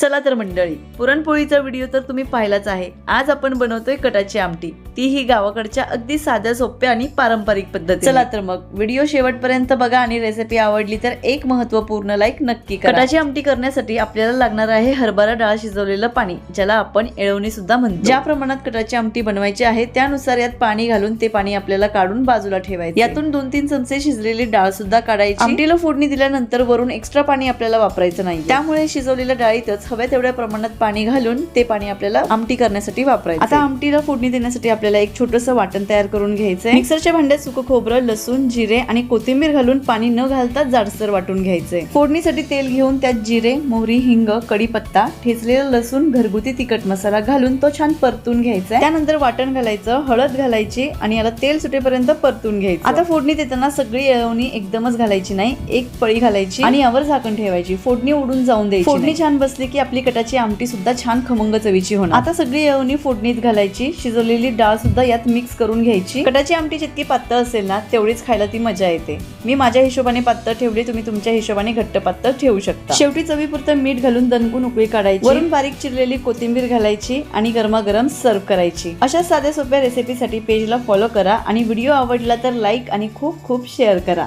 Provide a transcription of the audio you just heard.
चला तर मंडळी, पुरणपोळीचा व्हिडिओ तर तुम्ही पाहिलाच आहे। आज आपण बनवतोय कटाची आमटी, ती ही गावाकडच्या अगदी साध्या सोप्या आणि पारंपरिक पद्धतीने। चला तर मग व्हिडिओ शेवटपर्यंत बघा आणि रेसिपी आवडली तर एक महत्त्वपूर्ण लाईक नक्की करा। कटाची आमटी करण्यासाठी आपल्याला लागणार आहे हरभरा डाळ शिजवलेलं पाणी, ज्याला आपण एळवणी सुद्धा म्हणतो। ज्या प्रमाणात कटाची आमटी बनवायची आहे त्यानुसार यात पाणी घालून ते पाणी आपल्याला काढून बाजूला ठेवायचे। यातून 2-3 चमचे शिजलेली डाळ सुद्धा काढायची। आमटीला फोडणी दिल्यानंतर वरून एक्स्ट्रा पाणी आपल्याला वापरायचं नाही, त्यामुळे शिजवलेल्या डाळीतच हव्या तेवढ्या प्रमाणात पाणी घालून ते पाणी आपल्याला आमटी करण्यासाठी वापरायचं। आता आमटीला फोडणी देण्यासाठी आपल्याला एक छोटंसं वाटण तयार करून घ्यायचंय। मिक्सरच्या भांड्यात सुकं खोबरं, लसूण, जिरे आणि कोथिंबीर घालून पाणी न घालता जाडसर वाटून घ्यायचंय। फोडणीसाठी तेल घेऊन त्यात जिरे, मोहरी, हिंग, कढीपत्ता, ठेचलेलं लसूण, घरगुती तिखट मसाला घालून तो छान परतून घ्यायचा। त्यानंतर वाटण घालायचं, हळद घालायची आणि याला तेल सुटेपर्यंत परतून घ्यायचं। आता फोडणी देताना सगळी एळवणी एकदमच घालायची नाही, एक पळी घालायची आणि यावर झाकण ठेवायची। फोडणी उडून जाऊन द्यायची। फोडणी छान बसली की आपली कटाची आमटी सुद्धा छान खमंग चवीची होणार। आता सगळी एळवणी फोडणीत घालायची, शिजवलेली डाळ सुद्धा यात मिक्स करून घ्यायची। कटाची आमटी जितकी पातळ असेल ना तेवढीच खायला ती मजा येते। मी माझ्या हिशोबाने पातळ ठेवली, तुम्ही तुमच्या हिशोबाने घट्ट पातळ ठेवू शकता। शेवटी चवीपुरतं मीठ घालून दणकून उकळी काढायची, वरून बारीक चिरलेली कोथिंबीर घालायची आणि गरमागरम सर्व करायची। अशा साध्या सोप्या रेसिपीसाठी पेजला फॉलो करा आणि व्हिडिओ आवडला तर लाईक आणि खूप खूप शेअर करा।